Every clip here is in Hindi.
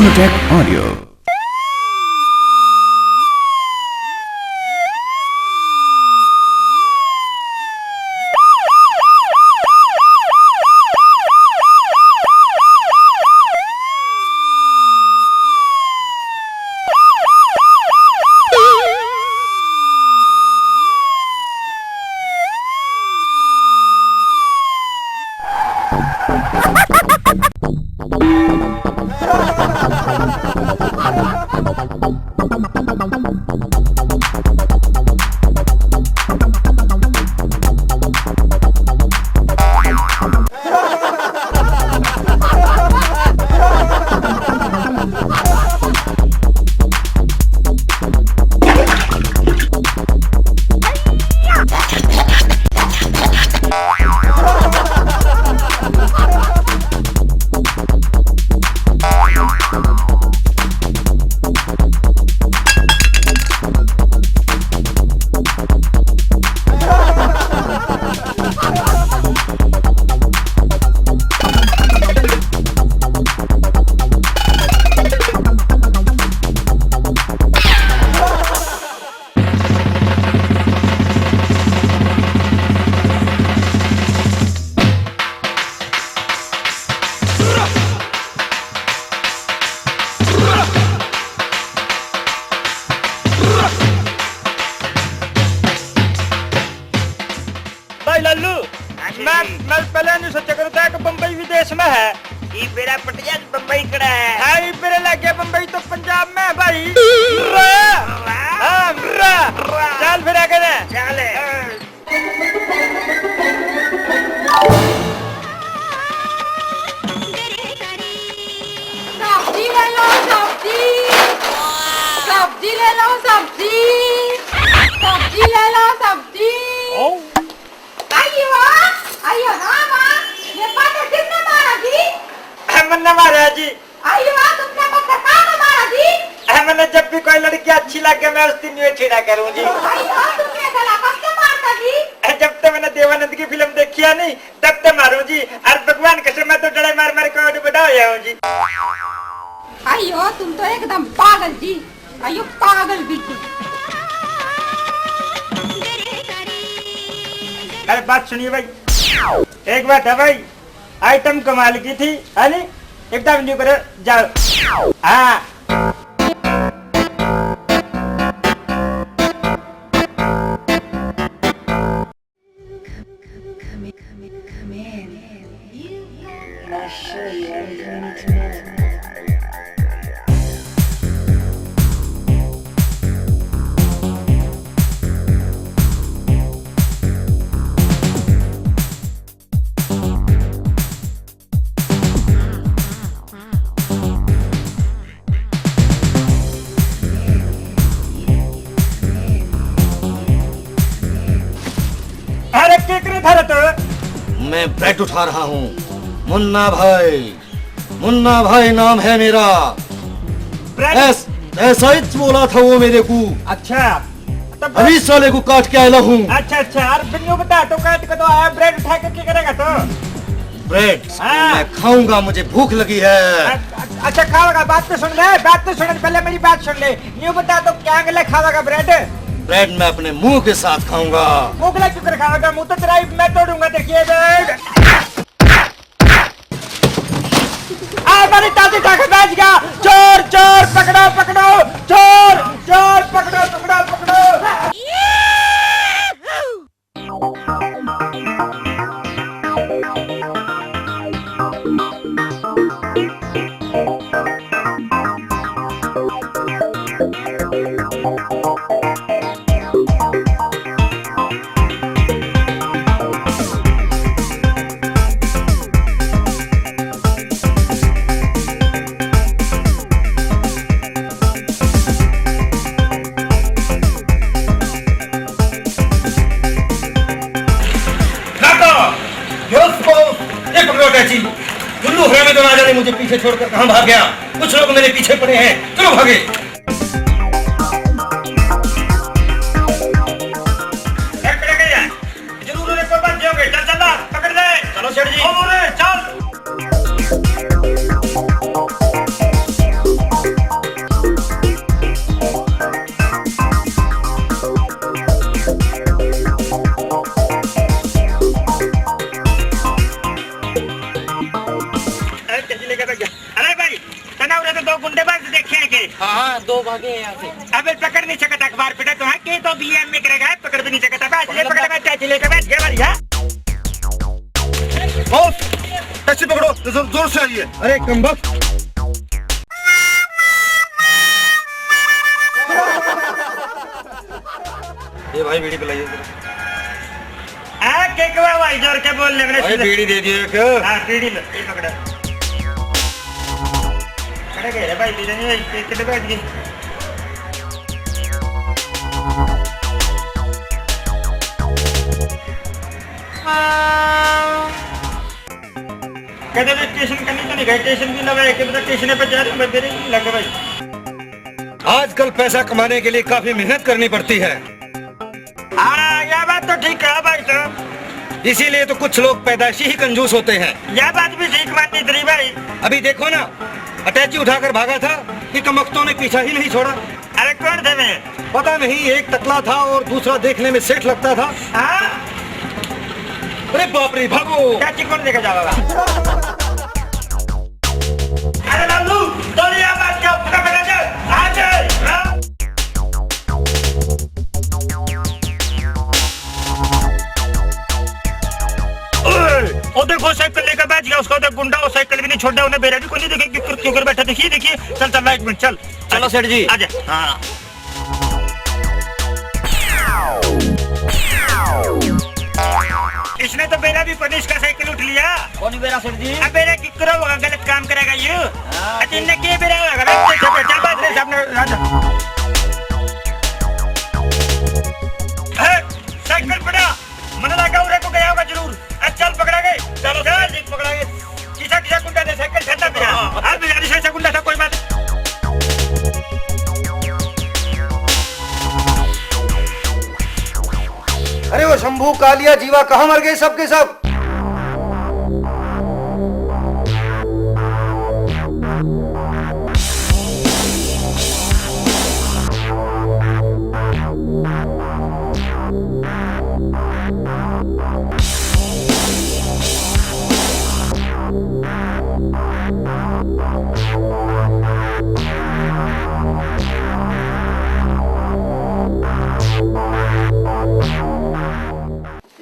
Sonotech Audio. मैं पहले नहीं सोचा करता कि बम्बई विदेश में है। ये मेरा पटिया बम्बई कड़ा है। हाँ ये मेरे लगे बम्बई तो पंजाब में है भाई। चल फिर आगे ना चले। सब्जी ले लो सब्जी, सब्जी ले लो सब्जी, सब्जी ले लो सब्जी। आइयो हाँ माँ, ये पत्थर किसने मारा जी? मैंने मारा जी। आइयो तुमने पत्थर कहाँ मारा जी? मैंने जब भी कोई लड़की अच्छी लगे मैं उस दिन ये छेड़ा करूँ जी। आइयो तुमने गला किसने मारता जी? जब तक मैंने देवानंद की फिल्म देखी है नहीं तब तक मारूं जी। और भगवान कसम मैं तो डरे मार मार के बढ़ाया हूँ जी। आइयो तुम तो एकदम पागल जी। आइयो पागल बिल्कुल। अरे बात सुनिए भाई, एक बात है भाई, आइटम कमाल की थी है नी, एकदम न्यू करे जाओ। हाँ मैं ब्रेड उठा रहा हूँ। मुन्ना भाई नाम है मेरा। ऐसा ही बोला था वो मेरे को। अच्छा अभी साले को काट के आया हूँ। अच्छा और बिन्नू बता तो काट के तो आया, ब्रेड उठा के क्या करेगा तो? ब्रेड मैं खाऊंगा, मुझे भूख लगी है। अच्छा खाओगा, बात तो सुन ले, पहले मेरी बात सुन ले। न्यू बता तो क्या गले खाओगा ब्रेड? ब्रेड मैं अपने मुंह के साथ खाऊंगा। मुंह गला क्यों कर खाओगा? मुंह तो तेरा मैं तोड़ूंगा, देखिए ब्रेड। हमारी ताती ठाकर बैठ गया। चोर पकड़ो, चोर पकड़ो। गुल्लू हरामी तो ना जाने मुझे पीछे छोड़कर कहां भाग गया। कुछ लोग मेरे पीछे पड़े हैं, चलो भागे। जरूर चल पकड़ ले। चलो सेठ जी चल। गुंडेबाज देखे हैं के? हाँ 2 भागे हैं यहाँ से। अबे पकड़ नहीं सकता अखबार पिटा तो है के तो बीएम में करेगा पकड़ भी नहीं सकता बैठ ले पकड़ बैठ चाची लेकर बैठ गया बढ़िया। बॉस टैक्सी पकड़ो, जोर से आइए। अरे कमबख्त, ये भाई बीड़ी पिलाइए। हाँ के कवा भाई जोर के बोल ले भाई बीड़ी दे दिए क्या? हाँ बीड़ी लो ये पकड़ा खड़े गए रे भाई बीड़ी नहीं कितने बैठ गई। कहते थे स्टेशन करनी तो नहीं गए स्टेशन भी लगा के बता स्टेशन पे जा रहे हैं मेरे नहीं लगे भाई। आजकल पैसा कमाने के लिए काफी मेहनत करनी पड़ती है। हाँ यह बात तो ठीक है भाई साहब। इसीलिए तो कुछ लोग पैदाइशी ही कंजूस होते हैं। यह बात भी ठीक माननी थी भाई। अभी देखो ना, अटैची उठाकर भागा था कि कमख्तों ने पीछा ही नहीं छोड़ा। अरे कौन थे मैं? पता नहीं, एक टकला था और दूसरा देखने में सेठ लगता था। हाँ अरे बाप रे, भागो। चाची कौन लेकर जाएगा? अरे लालू तो यह बात क्या पता चल आ जाए। ओ देखो साइकिल लेकर बैठ गया उसका उधर गुंडा, वो साइकिल भी नहीं छोड़ा, उन्हें बेरा भी कोई नहीं देखे क्यों कर बैठा। देखिए देखिए चल चल एक मिनट चल चलो सेठ जी आजा। हाँ इसने तो बेरा भी पुलिस का साइकिल उठ लिया। कौन बेरा सेठ जी? अब बेरा की करो होगा गलत काम करेगा ये। अच्छा इनने किए बेरा होगा चल बात रे सामने साइकिल पड़ा मन लगा उरे को गया होगा जरूर। चल पकड़ा गए चलो चल पकड़ा गए। किसा किसा गुंडा ने साइकिल ठंडा पिया। हाँ बिहारी से गुंडा था कोई बात। अरे वो शंभू, कालिया, जीवा कहाँ मर गए सब के सब?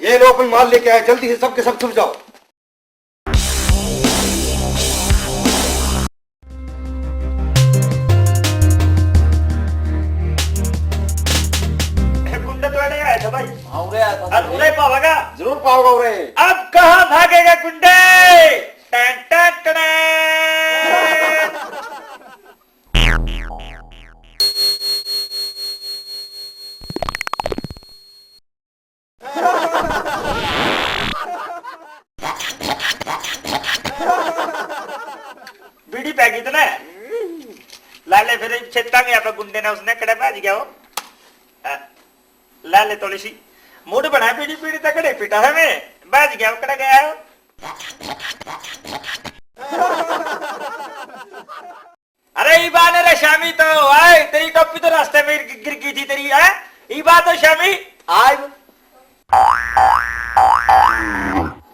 ये लो अपन माल लेके आए, जल्दी से सबके सब छुप जाओ। गुंडा तो नहीं आया था भाई। हाँ उरे आया था। अब उरे पावेगा जरूर पाओगा उरे। अब कहाँ भागेगा गुंडे? टन टन टन। बीड़ी पैगी तो ना लाले फिर छेता गया पे गुंडे ने उसने कड़े भाज गया वो लाले थोड़ी सी मूड बना पीड़ी पीड़ी तकड़े पीटा है मैं भाज गया कड़ा गया है। अरे ई बात रे शामी तो आए तेरी टोपी तो रास्ते में गिर गई थी तेरी है ई बात तो शामी आए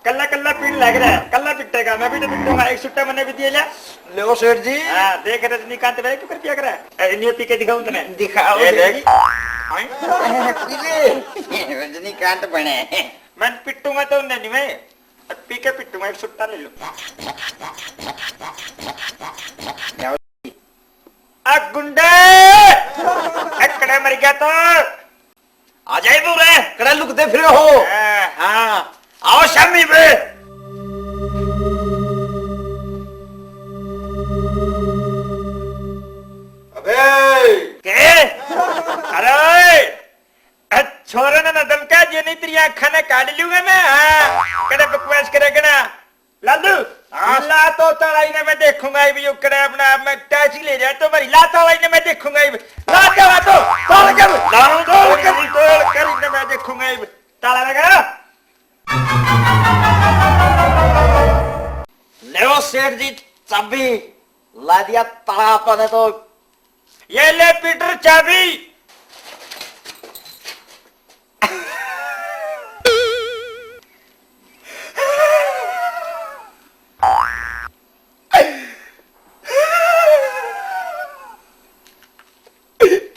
कल्ला कल्ला पीड़ लग रहा है कल्ला पिटेगा मैं भी तो पिटूंगा एक सुट्टा मैंने भी दिया ले सेठ जी। हाँ देख रजनीकांत भाई क्यों कर क्या करा है ये पी के दिखाऊं तुम्हें दिखाओ देख रजनीकांत बने। मैं पिटूंगा तो नहीं मैं पी के पिटूंगा एक सुट्टा ले लो। गुंडे कड़ा मर गया तो आ जाए बुरे कड़ा लुकते फिर हो। हाँ आओ शामी पे के अरे छोरा ना दम क्या जे नहीं तेरी आँखा ने काट लूंगा मैं। हाँ कड़े बकवास करेगा ना लालू ला तो तड़ाई ने मैं देखूंगा ये भी कड़े अपना मैं टैक्सी ले जाए तो मेरी ला तड़ाई ने मैं देखूंगा ये ला क्या तो तोड़ कर इन्हें मैं देखूंगा ये ताला लगा ले सेठ जी चाबी ला दिया ताला अपने तो ये ले पीटर चाबी।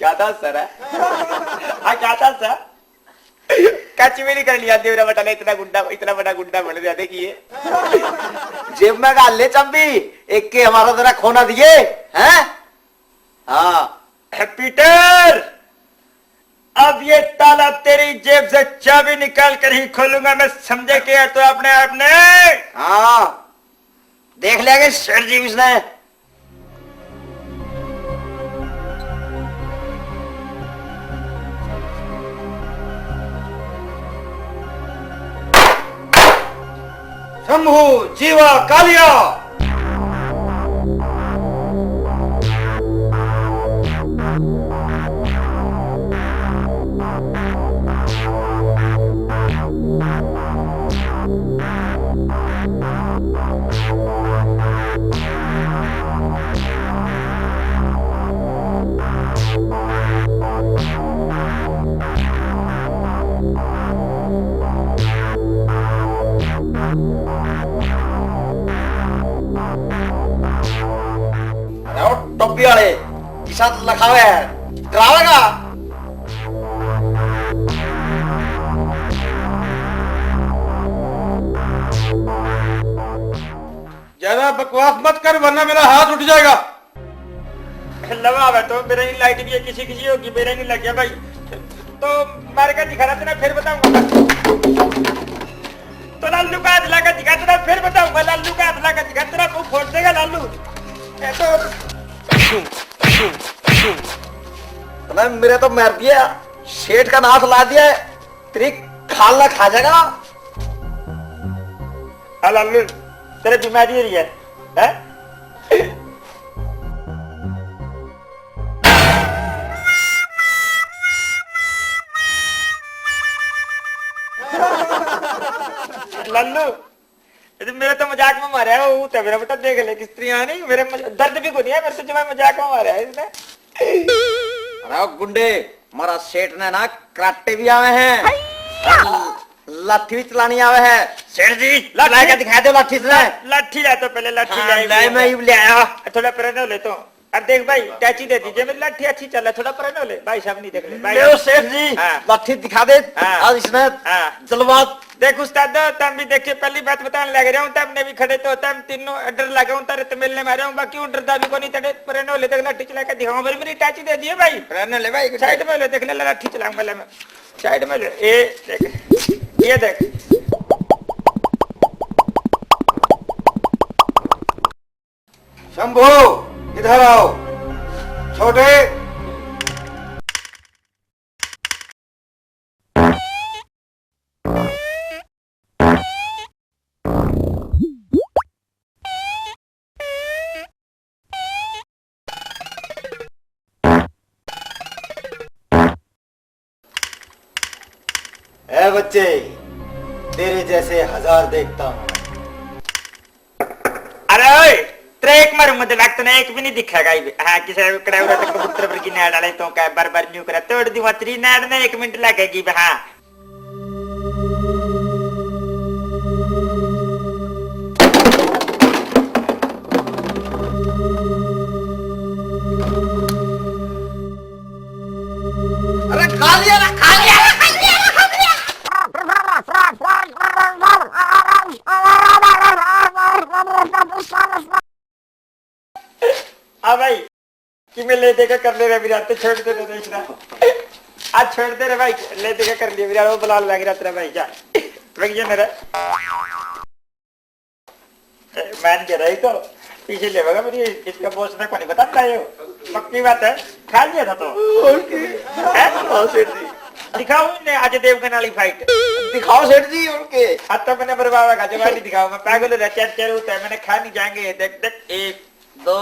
क्या था सर? हाँ क्या था सर? कच्ची में नहीं कर लिया देवरा बटा ने इतना बड़ा गुंडा बन गया देखिए। जेब में गाल ले चंपी, एक के हमारा जरा खोना दिए हैं। हाँ पीटर, अब ये ताला तेरी जेब से चाबी निकाल कर ही खोलूंगा मैं, समझे क्या तो अपने आप ने? हाँ देख लेंगे सर जी उसने। शंभू जीवा कालिया। टोपी वाले के साथ लखा हुआ है, डरावेगा। ज्यादा बकवास मत कर वरना मेरा हाथ उठ जाएगा। लगा हुआ तो मेरा ही लाइट भी है, किसी किसी होगी, मेरा नहीं लग गया भाई। तो मार कर दिखा रहा था, फिर बताऊंगा। तो लालू का हाथ लगा दिखा तेरा, फिर बताऊंगा। लालू का हाथ लगा दिखा तेरा, मुंह फोड़ देगा लालू। तो तो मेरे तो मार दिया, शेठ का नाथ ला दिया, तेरी खाल ना खा जाएगा। लालू तेरे बीमारी है हैं? लल्लू ये मेरे तो मजाक में मारा है वो, तो मेरा बेटा देख ले किस तरह नहीं, मेरे दर्द भी को नहीं है मेरे तो, जब मजाक में मारा है इसने। अरे गुंडे, हमारा सेठ ने ना कराटे भी आवे हैं, लाठी भी चलानी आवे है। सेठ जी लाठी दिखा दो, लाठी से लाठी ला तो पहले लाठी हाँ, लाई मैं ही ले आया। थोड़ा प्रण ले तो। अब देख भाई टैची दे दीजिए, मेरी लाठी अच्छी चल रहा है, थोड़ा प्रण ले भाई साहब, नहीं देख ले भाई। ले सेठ जी हाँ। लाठी दिखा दे। हाँ। आज इसने हाँ। जलवा देख उस्ताद, तब भी देखिए पहली बात बताने लग रहा हूँ, तब ने भी खड़े तो तब तीनों डर लगा हूँ, तारे तो मिलने मारे हूँ, बाकी डरता भी को नहीं तड़े प्रण ले देख लाठी चला के दिखाऊं, मेरी टैची दे दिए भाई। प्रण ले भाई, साइड में ले, देख ले लाठी चलाऊंगा मैं, साइड में ले। ए देख, ये देख शंभू इधर आओ। छोटे ए बच्चे, तेरे जैसे हजार देखता हूँ। अरे ओए तेरे एक मारूंगा तो लाग तने एक भी नहीं दिखेगा। हाँ किसी कड़ाउरा तक कबूतर पर की नाड़ डाले तो क्या बार न्यू करा तोड़ दी मत्री नाड़ ने 1 मिनट लगेगी। हाँ अरे खा लिया ना, खा लिया ना, खा लिया ना, खा लिया। हाँ भाई कि मैं ले देकर कर ले रहा विराट, तो छोड़ दे रहे इतना आज छोड़ दे रहे भाई, ले देकर कर लिया विराट, वो बुला लग रहा तेरा भाई। जा ये मेरा मान के रही तो पीछे ले होगा मेरी, इसका बॉस ने को नहीं बताता है, पक्की बात है। खा लिया था तो दिखाओ ने आज देवगन वाली फाइट दिखाओ सेठ जी उनके हाथ तो मैंने बर्बाद का जवाब नहीं दिखाओ, मैं पागल हो चल चल होता है, मैंने खा नहीं जाएंगे। देख देख 1 2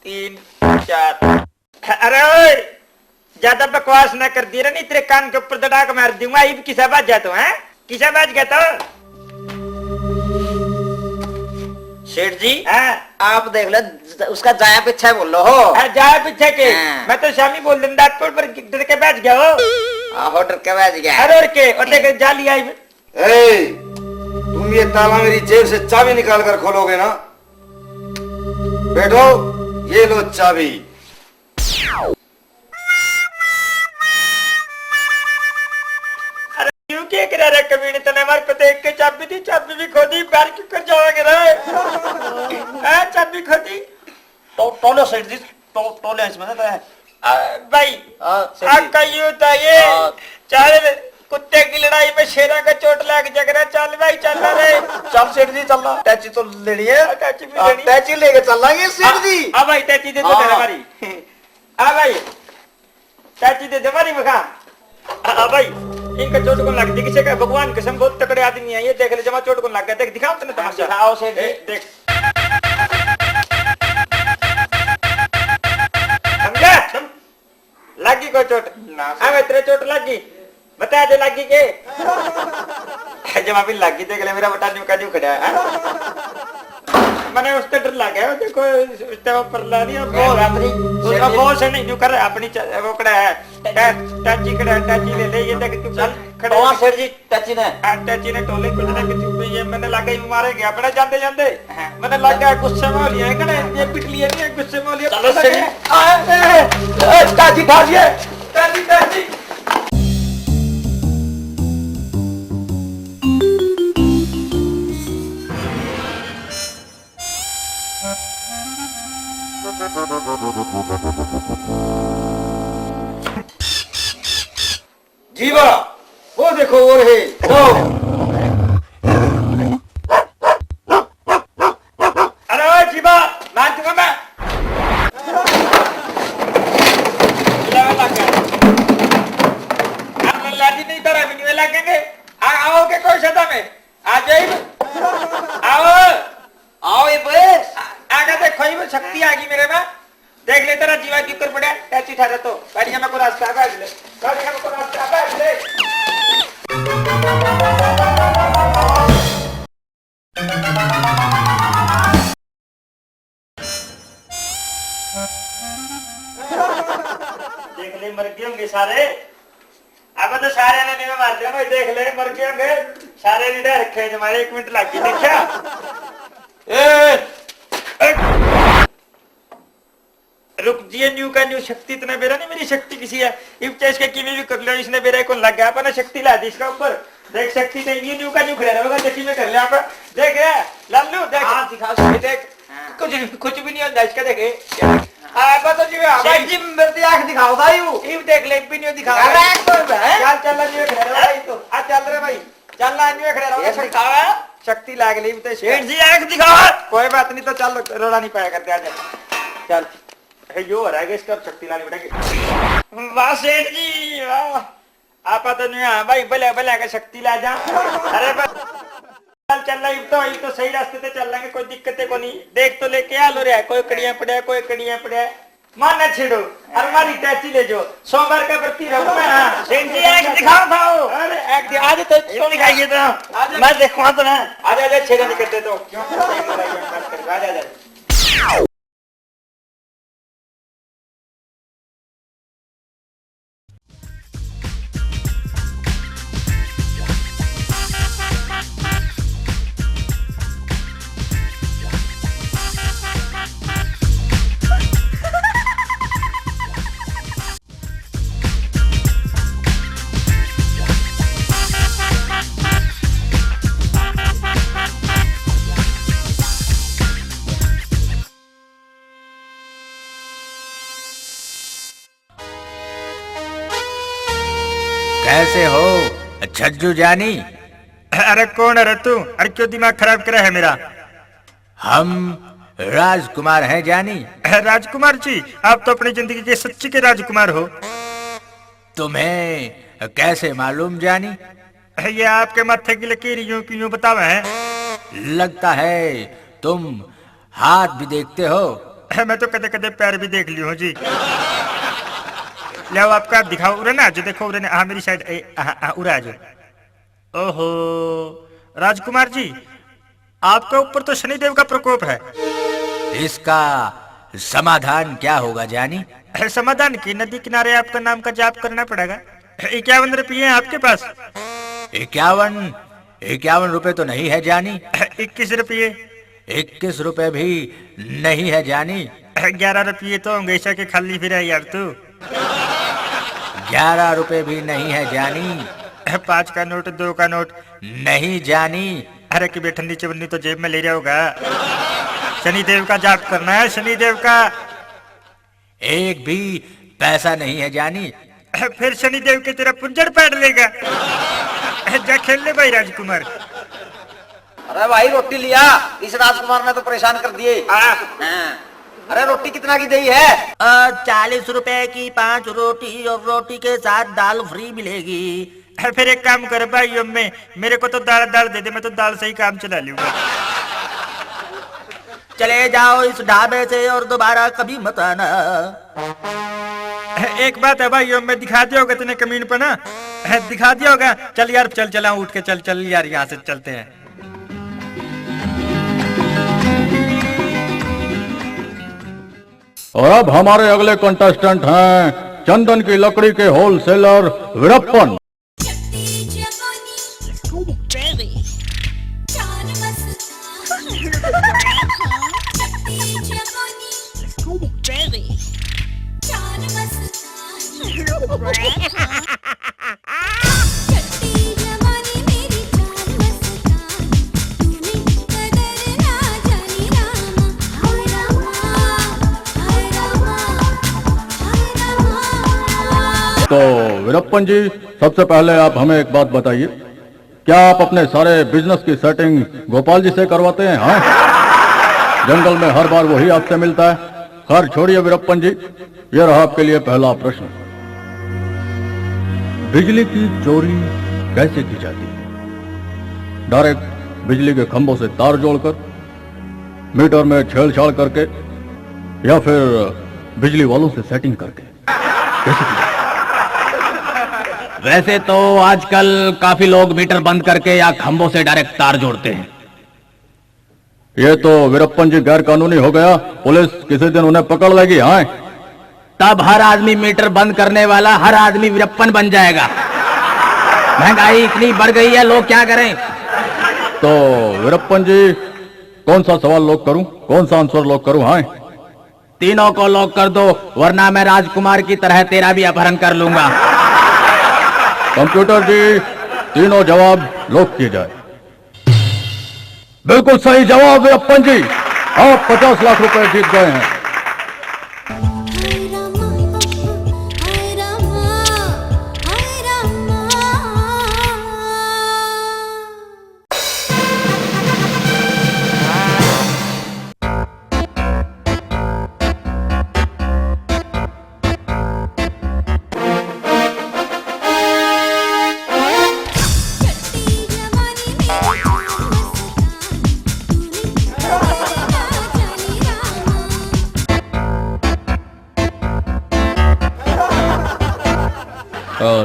3 4। अरे ओए ज्यादा बकवास ना कर दी नहीं, तेरे कान के ऊपर दड़ाक मार दूंगा। ये किसा बाज जाता है, किसा बाज गया तो सेठ जी। हाँ आप देख लो उसका जाया पीछे बोल लो हो। जाए पीछे के हाँ। मैं तो शामी बोल दूं दांतपुर पर डर के बैठ गया हो। होटल के बैठ गया। अरे और के और देख जाली आई। ए, तुम ये ताला मेरी जेब से चाबी निकाल कर खोलोगे ना? बैठो, ये लो चाबी। के चाबी दी, चाबी भी खो दी, बाहर क्यों कर जाओगे रे? चाबी खो दी। टोलो सेठ जी, टोले इसमें ना भाई आपका यूं था ये, चाहे कुत्ते की लड़ाई में शेरा का चोट लग जाएगा। चल भाई चल रे, चल सेठ जी चल रहा। टैची तो लेनी है, टैची भी लेनी। टैची लेके चल लाएंगे सेठ जी। भाई टैची दे दो हमारी। भाई टैची दे दो हमारी मखा। भाई इनका चोट कौन लग दी? किसी का भगवान कसम बहुत तगड़े आदमी है ये, देख ले जमा चोट कौन लग गया। देख दिखाओ तने तमाशा। दिखाओ सेठ जी। देख समझा? लगी कोई चोट? हमें तेरे चोट लगी? बता दे लगी के? जमा भी लगी, देख ले मेरा बटा न्यू का न्यू खड़ा है। मैंने उसका डर लग गया, देखो उसके ऊपर ला दिया बॉल। उसका बॉल से नहीं न्यू कर अपनी वो खड़ा है, टैची खड़ा है, टैची ले ले। ये देख तू चल खड़ा वहां सेठ जी टैची ने टोले कुछ ना कुछ ये मैंने लगा ही मारे गया अपने जाते जाते। मैंने लगा गुस्से में हो लिया है, ये पिट लिया नहीं, गुस्से में हो लिया। चलो सेठ जी, टैची खा लिया, टैची टैची। जीवा वो देखो वो रहे वो। अरे ओ जीवा मार दूंगा मैं। लाठी नहीं तो रेवेन्यू लगेंगे। आओ के कोई सदा में आ जाइए। आओ आओ ये बस आगे देखो ये शक्ति आ गई मेरे में। देख ले तेरा जीवा क्यों कर पड़ा? टैची ठहरा तो गाड़ियां में को रास्ता आगा ले, गाड़ियां में को रास्ता आगा ले। देख ले मर गए होंगे सारे। अब तो सारे ने नहीं मार दिया भाई, देख ले मर गए होंगे सारे। लीडर रखे हमारे 1 मिनट लग गई। देखा रुक जिए न्यू का न्यू शक्ति इतना बेरा नहीं, मेरी शक्ति किसी है इफ चेस के किमी भी कर लो। इसने बेरा को लग गया अपना शक्ति ला दी इसका ऊपर। देख शक्ति नहीं ये न्यू का न्यू खड़ा रहेगा, देखी में कर ले आप। देख लालू देख हाँ दिखा देख कुछ भी नहीं होता इसका। देखे तो जी भाई जी मेरी आंख दिखाओ भाई वो इफ देख ले भी नहीं दिखा। चल चल न्यू खड़ा रहा भाई, तो आ चल रे भाई चल ना न्यू खड़ा रहा। दिखावा शक्ति लाग ली तो सेठ जी आंख दिखावा। कोई बात नहीं, तो चल रोड़ा नहीं पाया करते आज। चल यो हो रहा है इसका शक्ति लानी पड़ेगी। वाह सेठ जी वाह, आप तो नहीं। हाँ भाई भले भले का शक्ति ला जा। अरे चल रहा तो सही रास्ते पे चल लेंगे, कोई दिक्कत है को नहीं। देख तो लेके आ लो रे, कोई कड़ियां पड़े कोई कड़ियां पड़े माना छेड़ो। और हमारी टैची ले जो सोमवार का बर्ती रहूं मैं। सेठ जी एक दिखाओ था। अरे एक आज तो क्यों दिखाइए तो मैं देखूंगा तो ना। आज आज छेड़ा नहीं करते तो क्यों आ जा। कैसे हो छज्जू जानी? अरे कौन है तू? अरे क्यों दिमाग खराब करा है मेरा? हम राजकुमार हैं जानी। राजकुमार जी आप तो अपनी जिंदगी के सच्ची के राजकुमार हो। तुम्हें कैसे मालूम जानी? ये आपके माथे की लकीर यूं की यूं बतावे है। लगता है तुम हाथ भी देखते हो। मैं तो कदे कदे पैर भी देख लियो जी। लाओ आपका दिखाओ उरे ना जो देखो उरे हाँ मेरी साइड उरा जो। ओहो राजकुमार जी आपके ऊपर तो शनिदेव का प्रकोप है। इसका समाधान क्या होगा जानी? समाधान की नदी किनारे आपका नाम का जाप करना पड़ेगा। 51 रुपये है आपके पास। 51 रुपए तो नहीं है जानी। 21 रुपये। 21 रुपए भी नहीं है जानी। 11 रुपये तो होंगे ऐसा के खाली फिर यार तू। 11 रुपए भी नहीं है जानी। 5 का नोट 2 का नोट नहीं जानी। अरे कि ठंडी चवन्नी तो जेब में ले रहा होगा। शनिदेव का जाप करना है, शनिदेव का। एक भी पैसा नहीं है जानी। फिर शनिदेव की तरफ पुंजड़ पाड़ लेगा। जा खेल ले भाई राजकुमार। अरे भाई रोटी लिया, इस राजकुमार ने तो परेशान कर दिए। हाँ। अरे रोटी कितना की दी है? 40 रुपए की 5 रोटी और रोटी के साथ दाल फ्री मिलेगी। फिर एक काम कर भाई, में मेरे को तो दाल दे दे, मैं तो दाल से ही काम चला लूंगा। चले जाओ इस ढाबे से और दोबारा कभी मत आना। एक बात है भाई, मैं दिखा दिया होगा तेने कमीन पर ना, दिखा दिया होगा। चल यार, चल उठ के चल यार, यहाँ से चलते हैं। और अब हमारे अगले कंटेस्टेंट हैं चंदन की लकड़ी के होलसेलर वीरप्पन। तो वीरप्पन जी, सबसे पहले आप हमें एक बात बताइए, क्या आप अपने सारे बिजनेस की सेटिंग गोपाल जी से करवाते हैं? हाँ, जंगल में हर बार वही आपसे मिलता है। खैर छोड़िए वीरप्पन जी, ये रहा आपके लिए पहला प्रश्न। बिजली की चोरी कैसे की जाती है? डायरेक्ट बिजली के खंभों से तार जोड़कर, मीटर में छेड़छाड़ करके, या फिर बिजली वालों से सेटिंग करके? कैसे की? वैसे तो आजकल काफी लोग मीटर बंद करके या खंभों से डायरेक्ट तार जोड़ते हैं। ये तो वीरप्पन जी गैर कानूनी हो गया, पुलिस किसी दिन उन्हें पकड़ लेगी। हाँ, तब हर आदमी मीटर बंद करने वाला हर आदमी वीरप्पन बन जाएगा। महंगाई इतनी बढ़ गई है, लोग क्या करें? तो वीरप्पन जी, कौन सा सवाल लॉक करूं, कौन सा आंसर लॉक करूं? हाँ, तीनों को लॉक कर दो, वरना मैं राजकुमार की तरह तेरा भी अपहरण कर लूंगा। कंप्यूटर जी, तीनों जवाब लॉक किए जाए। बिल्कुल सही जवाब वीरप्पन जी, आप 50 लाख रुपए जीत गए हैं।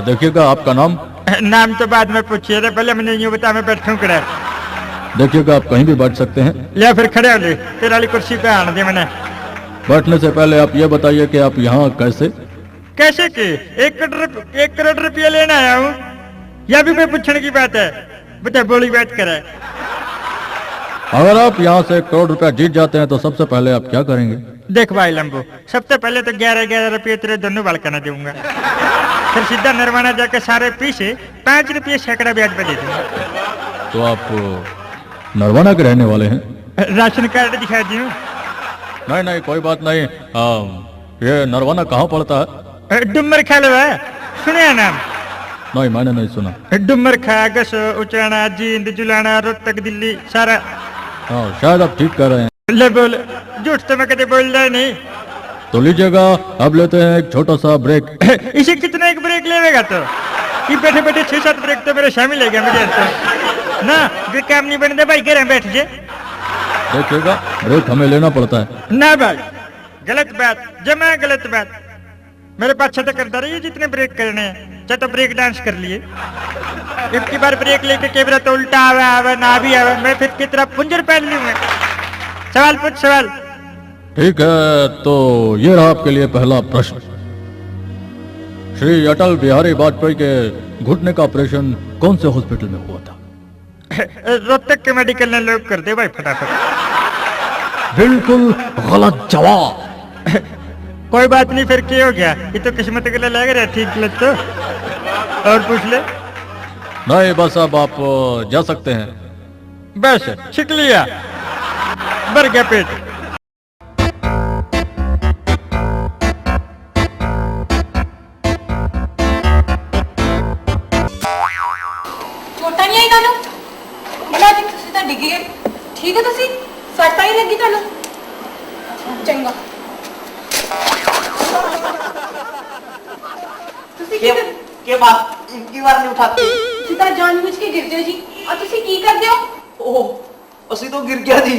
देखिएगा, आपका नाम तो बाद में पूछिए, पहले मैंने यूं बता, मैं बैठूं करे। देखिएगा, आप कहीं भी बैठ सकते हैं। या फिर खड़े हो ले, तेरा वाली कुर्सी पे आने दे। मैंने बैठने से पहले आप ये बताइए कि आप यहाँ कैसे के 1 करोड़ रुपया लेना आया हूँ, या भी कोई पूछने की बात है? बता, बोली बात करे। अगर आप यहाँ से 1 करोड़ रुपया जीत जाते हैं तो सबसे पहले आप क्या करेंगे? देख भाई लंबू, सबसे पहले तो 11 रुपये तेरे दोनों बालकना दूंगा। फिर सीधा नरवाना जाकर सारे पीछे 5 रुपये सैकड़ा ब्याज पे दे दूंगा। तो आप नरवाना के रहने वाले हैं? राशन कार्ड दिखा दूं? नहीं, कोई बात नहीं। ये नरवाना कहाँ पड़ता है? डुमर खा लो, सुने नाम? नहीं, मैंने नहीं सुना। डुमर खा, गस, उचाना, जींद, जुलाना, रोहतक, दिल्ली सारा। हाँ, शायद आप ठीक कर रहे हैं। ले बोल, झूठ तो मैं कभी बोल रहा नहीं। तो लीजिएगा, अब लेते हैं एक छोटा सा ब्रेक। इसे कितना एक ब्रेक लेगा? तो ये बैठे बैठे 6-7 ब्रेक तो मेरे शामिल है मुझे तो ना। ये काम नहीं बनते भाई, घर बैठ जाए। देखिएगा, ब्रेक हमें लेना पड़ता है ना भाई, गलत बात, जमा गलत बात। मेरे पास छत करता रही जितने ब्रेक करने हैं, चाहे तो ब्रेक डांस कर लिए। इतनी बार ब्रेक लेके कैमरा तो उल्टा आवे ना भी आवे, मैं फिर की तरफ पुंजर पहन लूंगा। सवाल पूछ, सवाल। ठीक है, तो ये रहा आपके लिए पहला प्रश्न। श्री अटल बिहारी वाजपेयी के घुटने का ऑपरेशन कौन से हॉस्पिटल में हुआ था? रोहतक के मेडिकल ने लोग कर दे भाई फटाफट। बिल्कुल गलत जवाब। कोई बात नहीं, फिर क्या हो गया? ये तो किस्मत के लिए लग रहा है, ठीक लग तो। और पूछ ले। नहीं बस अब आप जा सकते हैं। बस छिक लिया, भर गया पेट। ਚੋਟਾਂ ਨਹੀਂ ਆਈ ਤੁਹਾਨੂੰ? ਬੜਾ ਜੀ ਤੁਸੀਂ ਤਾਂ ਡਿੱਗ ਗਏ। ਠੀਕ ਹੈ ਤੁਸੀਂ? ਸੱਟ ਤਾਂ ਨਹੀਂ ਲੱਗੀ ਤੁਹਾਨੂੰ? ਚੰਗਾ। ਤੁਸੀਂ ਕੀ ਕਰ- के बात इनकी बार नहीं उठाते। ਤੁਸੀਂ ਤਾਂ ਜਾਣਬੁੱਝ ਕੇ ਗਿਰਦੇ ਹੋ ਜੀ। ਆ ਤੁਸੀਂ ਕੀ ਕਰਦੇ ਹੋ? ओह असि तो गिर गया जी।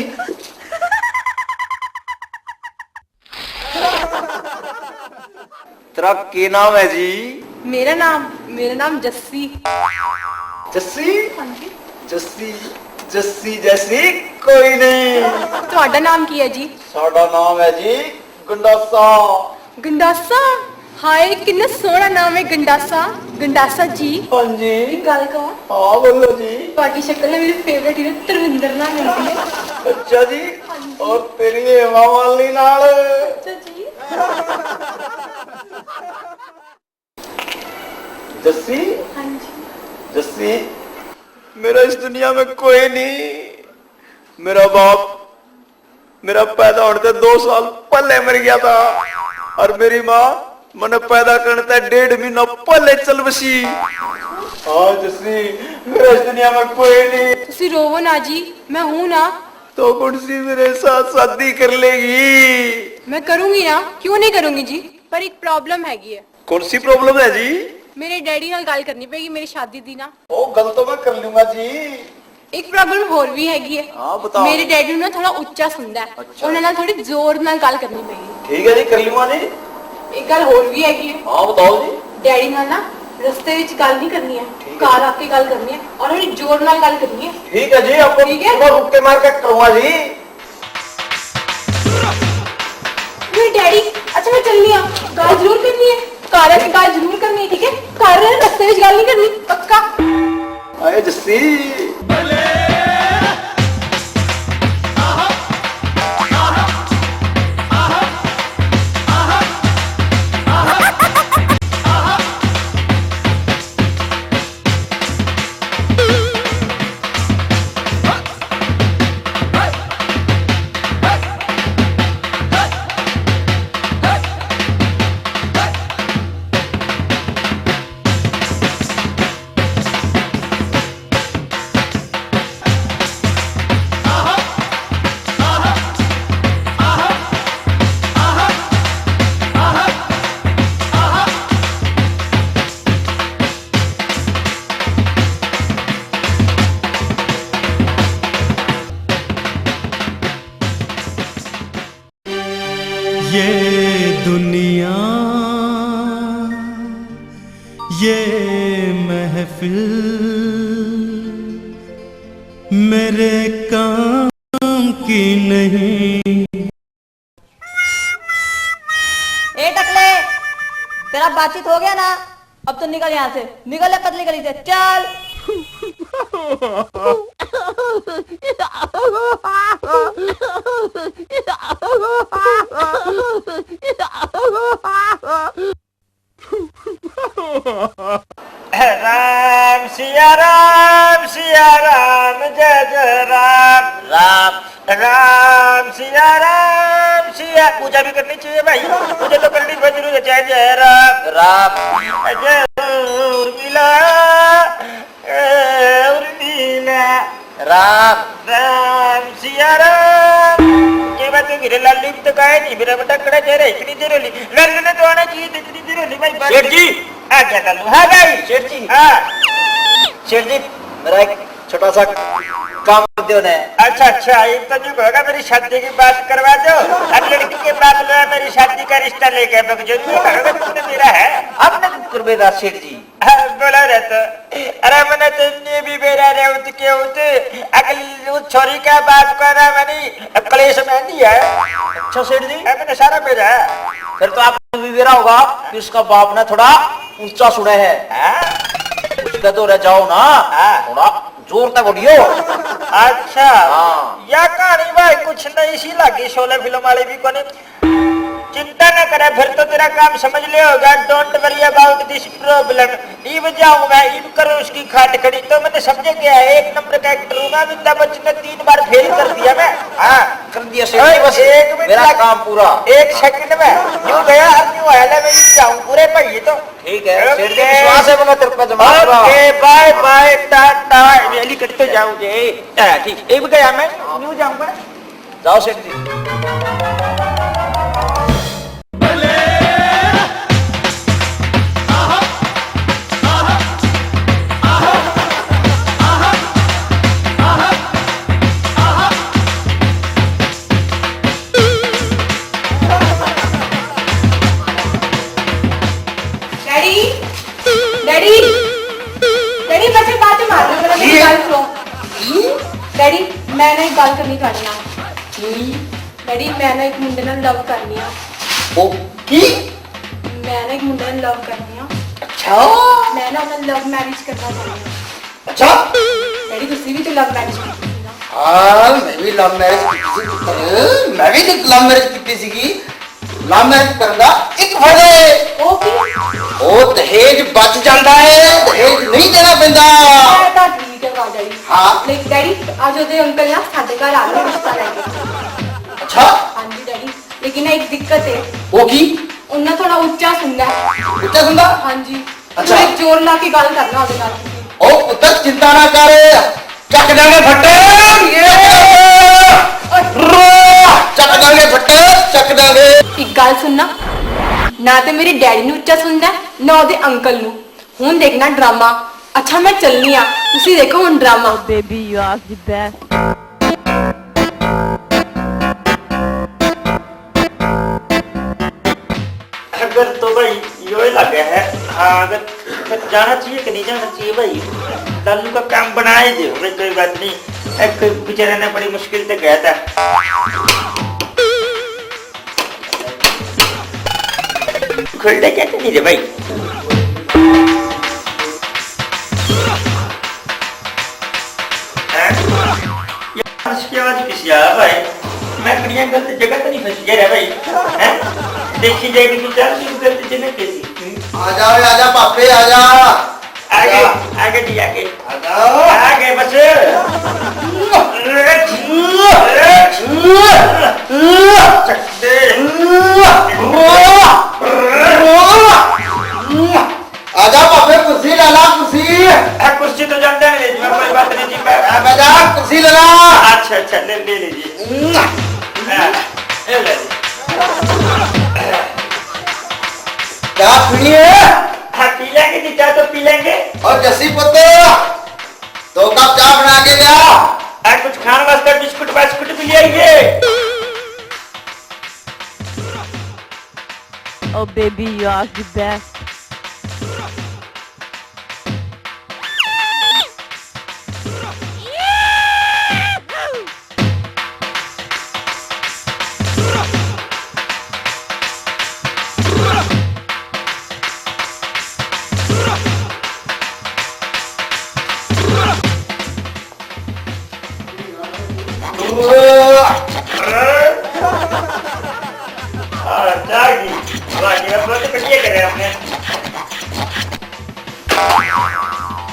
तेरा के नाम है जी? ਮੇਰਾ ਨਾਮ ਜੱਸੀ। जस्सी? ਹਾਂਜੀ। जस्सी जस्सी जैसी कोई नहीं। ਤੁਹਾਡਾ ਨਾਮ ਕੀ ਹੈ ਜੀ? साडा नाम है जी गंडासा। ਗੰਡਾਸਾ। ਹਾਏ ਕਿੰਨਾ ਸੋਹਣਾ ਨਾਮ ਹੈ ਗੰਡਾਸਾ। ਗੰਡਾਸਾ ਜੀ हाँ जी। ਇੱਕ ਗੱਲ ਕਹਾਂ, हाँ बोलो जी। ਤੁਹਾਡੀ ਸ਼ਕਲ ਨਾ ਮੇਰੀ ਫੇਵਰਟ ਹੀਰੋ ਤਰਵਿੰਦਰ ਨਾਲ ਮਿਲਦੀ ਹੈ। अच्छा जी। और तेरी हेमा मालिनी नाल। ਅੱਛਾ ਜੀ। जस्सी ਹਾਂਜੀ। जस्सी मेरा इस दुनिया में कोई नहीं। मेरा बाप मेरा पैदा होने से 2 साल पहले मर गया था और मेरी माँ मैंने पैदा करने से 1.5 महीना पहले चल बसी। हाँ जस्सी मेरा इस दुनिया में कोई नहीं। ਤੁਸੀਂ ਰੋਵੋ ਨਾ ਜੀ, ਮੈਂ ਹੂੰ ਨਾ। तो कौन सी मेरे साथ शादी कर लेगी? मैं करूंगी ना, क्यों नहीं करूंगी जी। पर एक प्रॉब्लम हैगी है। कौन सी प्रॉब्लम है जी? मेरे डैडी नाल गल करनी पेगी मेरी शादी दी ना। ओ गल तो मैं कर लूंगा जी। एक प्रॉब्लम होर भी हैगी है। हाँ बताओ। मेरे डैडी ना थोड़ा उच्चा सुनदा है। अच्छा। उन्हां नाल थोड़ी जोर नाल गल करनी पेगी। ठीक है जी कर लूंगा जी। एक गल होर भी हैगी है। हाँ बताओ जी। डैडी नाल ना रस्ते विच गल नहीं करनी है, कार आके गल करनी है और थोड़ी जोर नाल गल करनी है। ठीक है जी आपको ठीक है। मैं रुक के मार के करूंगा जी। मेरे डैडी अच्छा मैं चलनी हां, गल जरूर करनी है, कार आके गल जरूर करनी है। ठीक है, कार रस्ते विच गल नहीं करनी, पक्का। आए जस्सी ये दुनिया ये महफिल मेरे काम की नहीं। ए टकले, तेरा बातचीत हो गया ना? अब तो निकल यहाँ से, निकल ले पतली गली से, चल। राम सिया राम जय जय राम राम राम सिया। पूजा भी करनी चाहिए भाई, पूजा तो करनी बहुत जरूरी है। जय जय राम राम जय उर्मिला उर्मिला राम राम सिया राम। के बात तो गिरे लाल लिप तो काहे नहीं मेरा बटा कड़ा जा रहा है इतनी देर होली लड़ने तो आना चाहिए इतनी देर होली भाई। सेठ जी हाँ क्या कर लूँ? हाँ भाई सेठ जी हाँ। सेठ जी मेरा एक छोटा सा काम कर दो ने। अच्छा एक तो जो होगा मेरी शादी की बात करवा दो और लड़की के बाद में मेरी शादी का रिश्ता लेके जो तुमने मेरा है आपने कुर्बेदा सेठ जी बोला रहता। अरे मैंने तुमने भी मेरा रेवत के होते अगली उस छोरी का बाप का ना मैंने कलेश में दिया है। अच्छा सेठ जी मैंने सारा मेरा है। फिर तो आपको भी मेरा होगा कि उसका बाप ने थोड़ा ऊंचा सुना है। उसका तो रह जाओ ना थोड़ा जोर तक बोलियो। अच्छा हाँ। या कहानी भाई कुछ नहीं सी लगी शोले फिल्म वाली भी कोने चिंता न करे, फिर तो तेरा काम समझ ले होगा। Don't worry about this problem. ईब जाऊंगा, ईब करो उसकी खाट खड़ी। तो मैंने समझे क्या है, एक नंबर का एक्टर हूँ मैं। अमिताभ बच्चन ने 3 बार फेल कर दिया मैं। हाँ कर दिया सेठ बस, एक मिनट मेरा काम पूरा। 1 सेकंड में यूं गया अब यूं आया, मैं ईब जाऊं पूरे भाई। तो ठीक है सेठ जी, विश्वास है मेरा तेरे पे जमात पूरा। Okay bye bye tata. वेली कट तो जाऊंगे। ठीक ईब गया मैं, यूं जाऊंगा। जाओ सेठ जी। डैडी डैडी डैडी बच्चे बात मार रहे हो, मेरी गल सुनो। डैडी मैं ना एक गल करनी चाहनी हां। डैडी मैं ना एक मुंडे नाल लव करनी हां। ओ की? मैं ना एक मुंडे नाल लव करनी हां। अच्छा मैं ना उन्हें लव मैरिज करना चाहनी हां। अच्छा डैडी तुसी भी तो लव मैरिज ਕੀਤੀ ਸੀ ਨਾ। हाँ मैं भी लव मैरिज की सी, मैं भी लव मैरिज की सी। लव मैरिज करना एक फायदा है, ਉਹ ਕੀ ਉਹ दहेज बच जाता है, दहेज नहीं देना पैंदा। ਮੈਂ ਤਾਂ ਠੀਕ ਹੈ ਡੈਡੀ। हाँ ਲੇਕਿਨ ਡੈਡੀ ਅੱਜ ਉਹਦੇ ਅੰਕਲ ਨਾ ਸਾਡੇ ਘਰ ਆ ਕੇ ਰਿਸ਼ਤਾ ਲੈ ਕੇ। अच्छा ਹਾਂਜੀ ਡੈਡੀ, ਲੇਕਿਨ ਇੱਕ ਦਿੱਕਤ ਹੈ, वो की? ਉਹਨਾਂ ਥੋੜਾ ਉੱਚਾ ਸੁਣਦਾ ਹੈ। उत्तर सुनदा? ਹਾਂਜੀ ਅੱਛਾ। ਇੱਕ ਜ਼ੋਰ ਲਾ ਕੇ ਗੱਲ ਕਰਨਾ ਉਹਦੇ ਨਾਲ ਤੁਸੀਂ। ओ पुत्र चिंता ना कर, चक देंगे फट्टे, चक देंगे फट्टे, चक देंगे। ਇੱਕ ਗੱਲ ਸੁਣਨਾ, ਨਾ ਤੇ ਮੇਰੇ ਡੈਡੀ ਨੂੰ ਉੱਚਾ ਸੁਣਦਾ ਹੈ, ਨਾ ਉਹਦੇ ਅੰਕਲ ਨੂੰ। ਹੁਣ ਦੇਖਣਾ ਡਰਾਮਾ। ਅੱਛਾ ਮੈਂ ਚੱਲਨੀ ਆ, ਤੁਸੀਂ ਦੇਖੋ ਹੁਣ drama. Baby, you are the best. अगर तो भाई यो ही लग गया है। हाँ अगर जाना चाहिए कि नहीं जाना चाहिए भाई, लालू का काम बनाए दे भाई, कोई बात नहीं। एक बेचारे ने बड़ी मुश्किल से गया था। खुलने कहते नहीं रे भाई। इसकी आवाज किसी आया भाई, मैं कड़ियां गलत जगह तो नहीं फंस गया रे भाई। हैं देखी जाएगी कि चार की गलत जगह कैसी। आजा पापे आजा। आगे आगे जी आगे आजा। आगे बस। चकदे। आजा पापे, कुर्सी ला ला कुर्सी। कुर्सी तो जानते हैं जी, कोई बात नहीं जी। आजा कुर्सी ला ला। अच्छा अच्छा ले लीजिए। ले लीजिए। क्या पीनी है? हाँ पी लेंगे जी, चाय तो पी लेंगे। और जसी पुत्र 2 कप चाय बना के लिया। कुछ खाने वास्ते बिस्कुट बिस्कुट भी ले आइए। Oh baby, you are the best.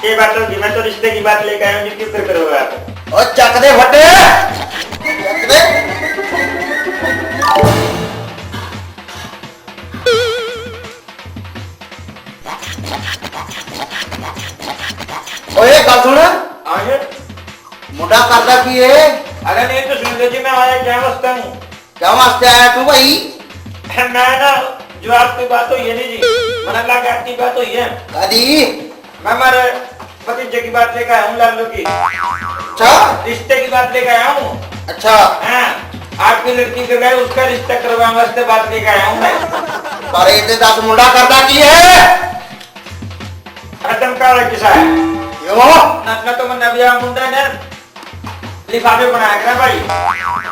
ये बात होगी, मैं तो रिश्ते की बात लेकर आया हूँ, क्यों फिक्र करोगे आप? और चक दे फटे, चक दे। ओए गल सुन, आगे मुंडा करदा की है? अरे नहीं तो सुन लो जी, मैं आया क्या वास्ता हूँ। क्या वास्ते आया तू भाई? मैं ना जो आपकी बात हुई है नहीं जी, मन लगा आपकी बात हुई है। दादी मैं हमारे भतीजे की बात लेकर आया हूँ, लालू की। अच्छा रिश्ते की बात लेकर आया हूँ। अच्छा हाँ, आपकी लड़की के गए उसका रिश्ता करवाने वास्ते बात लेकर आया हूँ मैं। पर ये 10 मुंडा करदा की है? खत्म का किसा है क्यों? ना तो मैंने अभी मुंडा ने लिफाफे बनाया क्या भाई?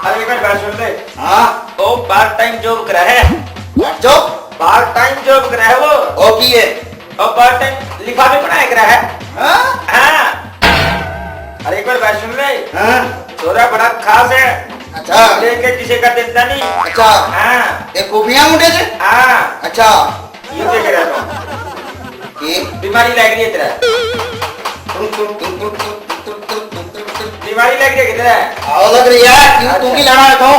अरे एक बात सुन ले। हाँ वो पार्ट टाइम जॉब करा है। जो पार्ट टाइम जॉब करा है वो। ओ की है? और पार्ट टाइम लिफाफे बनाया करा है। हाँ हाँ। अरे एक बात सुन ले। हाँ छोरा बड़ा खास है। अच्छा लेके किसी का देता नहीं। अच्छा हाँ ये खूबियां मुंडे से हाँ अच्छा ये देख रहा था ये बीमारी लग रही है तेरा बीमारी लग रही है तेरा आओ लग रही है क्यों तू की लड़ा है तो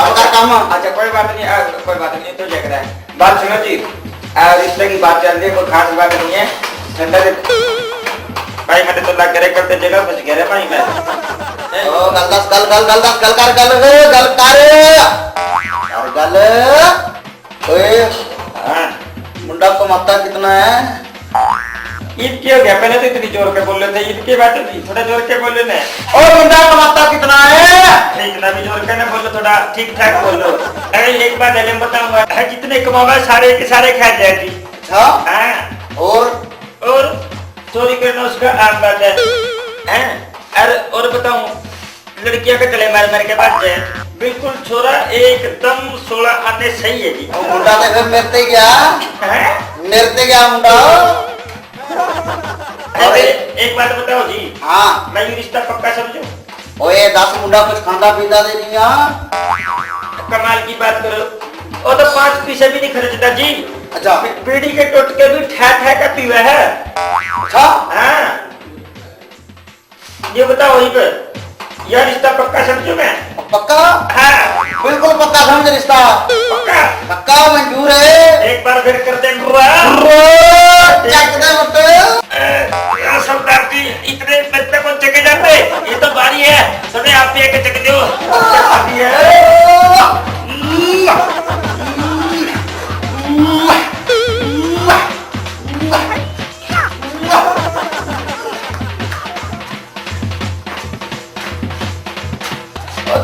आपका काम अच्छा कोई बात नहीं तो देख रहा है बात सुनो जी रिश्ते की बात चल रही है कोई खास बात नहीं है ठंडा दे भाई मैंने तो लग करे करते जगह फंस गया रे भाई मैं ओ गल कर ओए हाँ मुंडा कमाता कितना है ईद क्या हो गया पहले तो इतनी जोर के बोल रहे थे ईद की बात थी थोड़ा जोर के बोले ना और मुंडा कमाता कितना है इतना भी जोर के ना बोलो थोड़ा ठीक ठाक बोलो अरे एक बात है बताऊंगा जितने कमावा सारे के सारे खा जाएगी अच्छा हाँ और चोरी करना उसका आम बात है अरे और बताऊं लड़कियां का गले मार मार के बात है बिल्कुल छोरा एकदम 16 आने सही है जी और मुंडा तो फिर मेरते गया हैं? मेरते गया मुंडा अरे एक बात बताओ जी हाँ मैं ये रिश्ता पक्का समझूं ओए 10 मुंडा कुछ खांदा पीता दे नहीं आ कमाल की बात करो वो तो 5 पैसे भी नहीं खर्चता जी अच्छा बीड़ी के टोटके भी ठा ठा का पीवा है अच्छा हाँ ये बताओ वहीं पर यह रिश्ता पक्का समझो मैं पक्का हाँ बिल्कुल पक्का समझ रिश्ता पक्का पक्का मंजूर है एक बार फिर करते हैं चक दे बट्टे सरदार जी इतने बच्चे को चके जाते ये तो बारी है सबने आप भी एक चक दो बारी है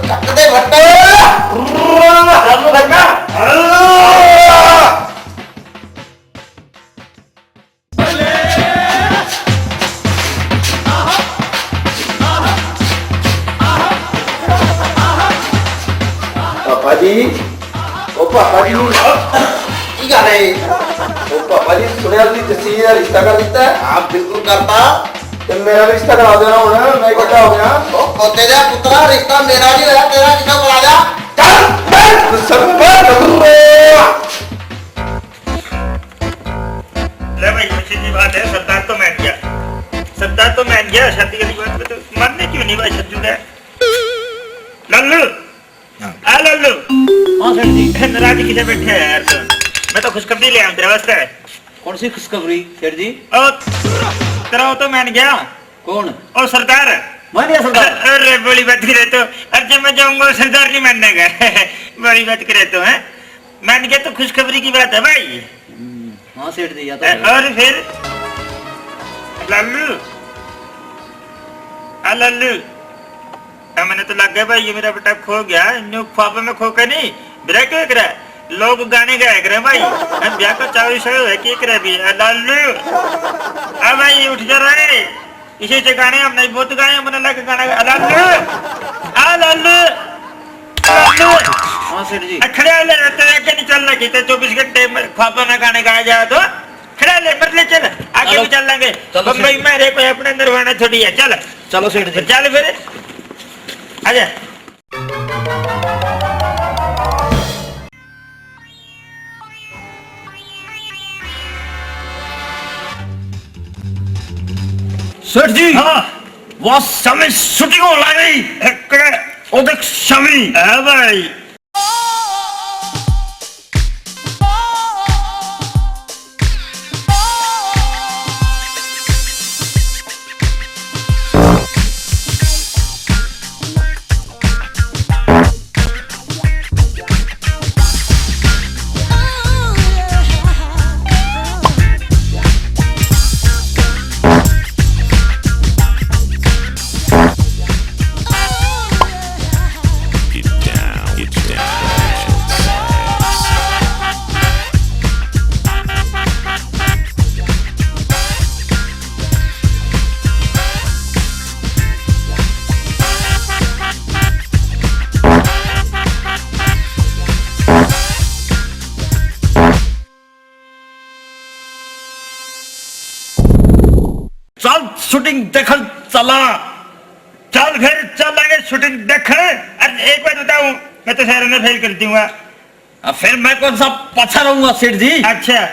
चक दे बट्टे चलो भैया पापा जी ओ पापा जी की गा रहे ओ पापा जी सुने आपकी जस्सी का रिश्ता कर देता है आप बिल्कुल करता तो मेरा रिश्ता करा देना होना मैं इकट्ठा हो गया ओ पोते जा पुत्रा रिश्ता मेरा भी है तेरा किसका करा जा चल ले भाई सीधी बात है सरदार तो मान गया शादी की बात पे तो मानने क्यों नहीं भाई सज्जू है लल्लू आ लल्लू हाँ सेठ जी नाराज किसे बैठे हैं यार तुम मैं तो खुशखबरी ले आऊं तेरे वास्ते कौन सी खुशखबरी सेठ जी ओ तेरा वो तो मान गया कौन ओ सरदार मान गया सरदार अरे बड़ी बात करे तो अरे मैं जाऊंगा सरदार नहीं मानने का बड़ी बात करे तो है मान गया तो खुशखबरी की बात है भाई हाँ सेठ जी या तो और फिर लल्लू आ लल्लू मैंने तो लग गया भाई ये मेरा बेटा खो गया न्यू ख्वाब में खो के नहीं मेरा क्या कर रहा है लोग गाने गाया करे भाई हम ब्याह का चावल शो है कि करे भी लल्लू आ भाई उठ जा रहे इसी से गाने हम नहीं बहुत गाए हमने लग गाना लल्लू आ लल्लू लल्लू हाँ सेठ जी खड़े ले तेरे के नहीं चलना की 24 घंटे ख्वाबों में गाने गाया जाए तो खड़े ले मत ले चल आगे भी चल लेंगे बम्बई में रे कोई अपने निर्वाणा छोड़ी है चल चलो सेठ जी चल फिर आजा सेठ जी हाँ वहाँ समय शूटिंग हो रही करे ओ देख शमी हाँ भाई चल शूटिंग देखल चला चल फिर चल आगे शूटिंग देख अरे एक बात बताऊं मैं तो शहर में फेल कर दूंगा फिर मैं कौन सा पछा रहूंगा सेठ जी। अच्छा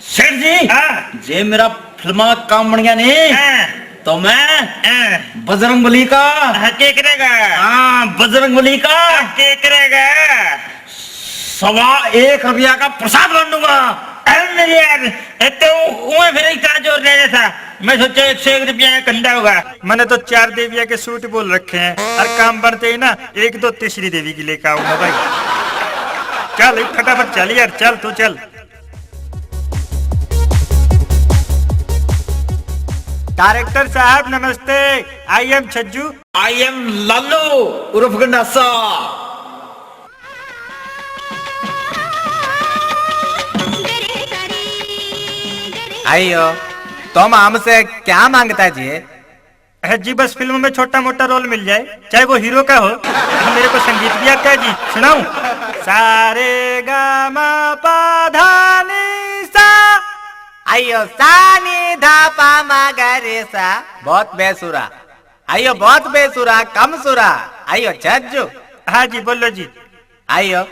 सेठ जी हाँ जे मेरा फिल्मा काम बन गया नहीं हाँ तो मैं बजरंगबली का के करेगा हाँ बजरंगबली का के करेगा 1.25 रुपया का प्रसाद बन दूंगा। अरे यार तो वहाँ फिर क्या जोर दे रहा था। मैं सोचा 101 रुपया का कंधा होगा। मैंने तो 4 देविया के सूट बोल रखे हैं और काम बनते ही ना 1-2 तीसरी देवी की लेकर आऊंगा भाई। चल फटाफट चल यार चल तू चल। डायरेक्टर साहब नमस्ते। I am Chhajju. I am Lalu उर्फ गंडासा। आइयो तुम हमसे क्या मांगता है जी? जी बस फिल्म में छोटा मोटा रोल मिल जाए, चाहे वो हीरो का हो। मेरे को संगीत भी आता है जी, सुनाऊं? सारे गा मा पा धा नी सा। आइयो सानी धा पा मा गा रे सा। बहुत बेसुरा। आइयो बहुत बेसुरा कम सुरा। आइयो छज्जू। हाँ जी बोलो जी। आइयो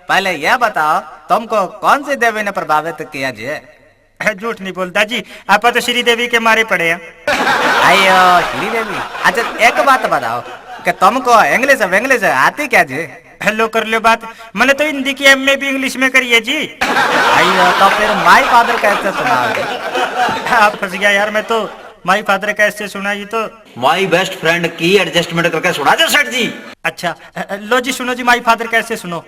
पहले यह बताओ तुमको कौन सी देवी ने प्रभावित किया जी? झूठ नहीं बोलता जी, आप तो श्री देवी के मारे पड़े हैं। आइयो श्री देवी। अच्छा एक बात बताओ कि तुमको इंग्लिश आती क्या जी? हेलो कर लो बात। मैंने तो हिंदी की एमए भी इंग्लिश में करी है जी। आइयो तो फिर माय फादर कैसे सुनाओगे? आप फंस गया यार। मैं तो माई फादर कैसे सुना ये तो माई बेस्ट फ्रेंड की एडजस्टमेंट करके सुना दो सेठ जी। अच्छा लो जी सुनो जी माई फादर कैसे सुनो।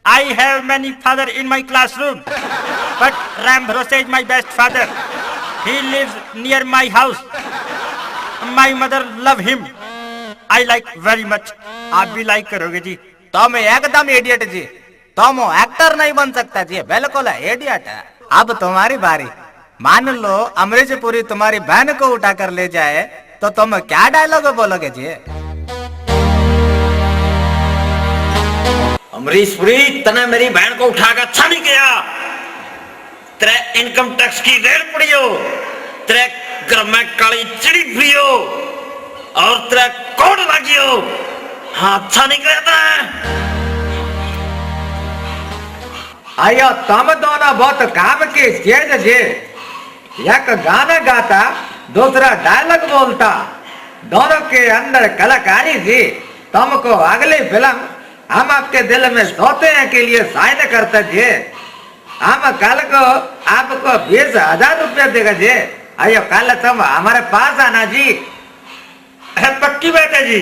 I have many father in my classroom, but Ram Bhrosa is my best father. He lives near my house. My mother love him. I like very much. आप भी लाइक करोगे जी। तुम एकदम इडियट जी। तुम एक्टर नहीं बन सकता जी, बिल्कुल इडियट है। अब तुम्हारी बारी। मान लो अमरीश पुरी तुम्हारी बहन को उठा कर ले जाए तो तुम क्या डायलॉग बोलोगे जी? अमरीश पुरी तने मेरी बहन को उठाकर अच्छा नहीं किया। तेरे इनकम टैक्स की रेड पड़ी हो, तेरे घर में काली चिड़ी पड़ी हो और तेरे कोड लगी हो। हाँ अच्छा नहीं किया था। आयो तुम दोनों बहुत काम की चीज जी। एक गाना गाता दूसरा डायलॉग बोलता, दोनों के अंदर कलाकारी जी। तुमको अगली फिल्म हम आपके दिल में सोते हैं के लिए साइन करते जी। हम कल को आपको 20,000 रुपया देगा जी। आइयो कल तुम हमारे पास आना जी। पक्की बात है जी।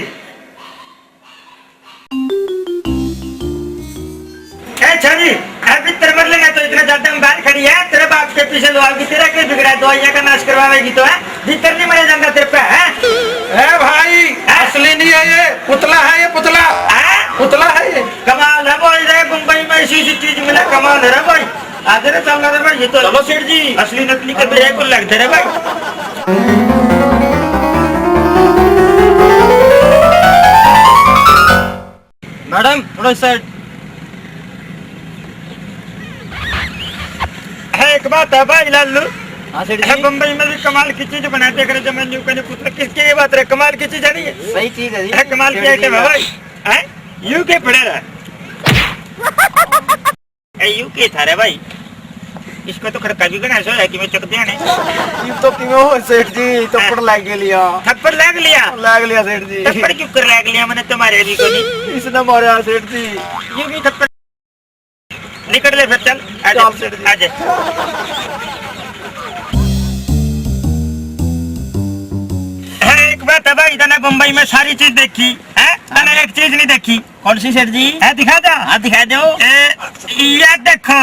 अच्छा जी अभी तेरे मतलब ना तो इतना ज्यादा बाहर खड़ी है। तेरे बाप के पीछे लोहा की तेरा क्या बिगड़ा है? दवाइयाँ का नाश करवाएगी तो है भीतर नहीं मरे जाएगा तेरे पे है भाई असली नहीं है ये, पुतला है ये, पुतला पुतला है ये। कमाल है बोल रहे मुंबई में ऐसी चीज मिला। कमाल है भाई। आगे ना चल रहा भाई। ये तो चलो सेठ जी असली नकली के मेरे को लगते रहे भाई। मैडम थोड़ा साइड। एक बात है भाई लालू। हाँ सेठ है जी बम्बई में भी कमाल की चीज बनाते करे जब मैंने कहने पुतला किसकी ये बात रहे। कमाल की चीज है नहीं है? सही चीज है जी। है कमाल की आइटम है भाई। है यूके पड़े रहा यूके था रे भाई। इसको तो खड़का भी बना है कि मैं चक दिया नहीं तो क्यों सेठ जी थप्पड़ लग लिया? थप्पड़ लग लिया सेठ जी। थप्पड़ क्यों कर लग लिया? मैंने तुम्हारे भी को नहीं इसने मारा सेठ जी। यूं भी थप्पड़ निकल ले फिर चल आजा। एक बात है भाई मैंने मुंबई में सारी चीज देखी है, मैंने एक चीज नहीं देखी। कौन सी सेठ जी? है दिखा दो। हाँ दिखा दो। ये देखो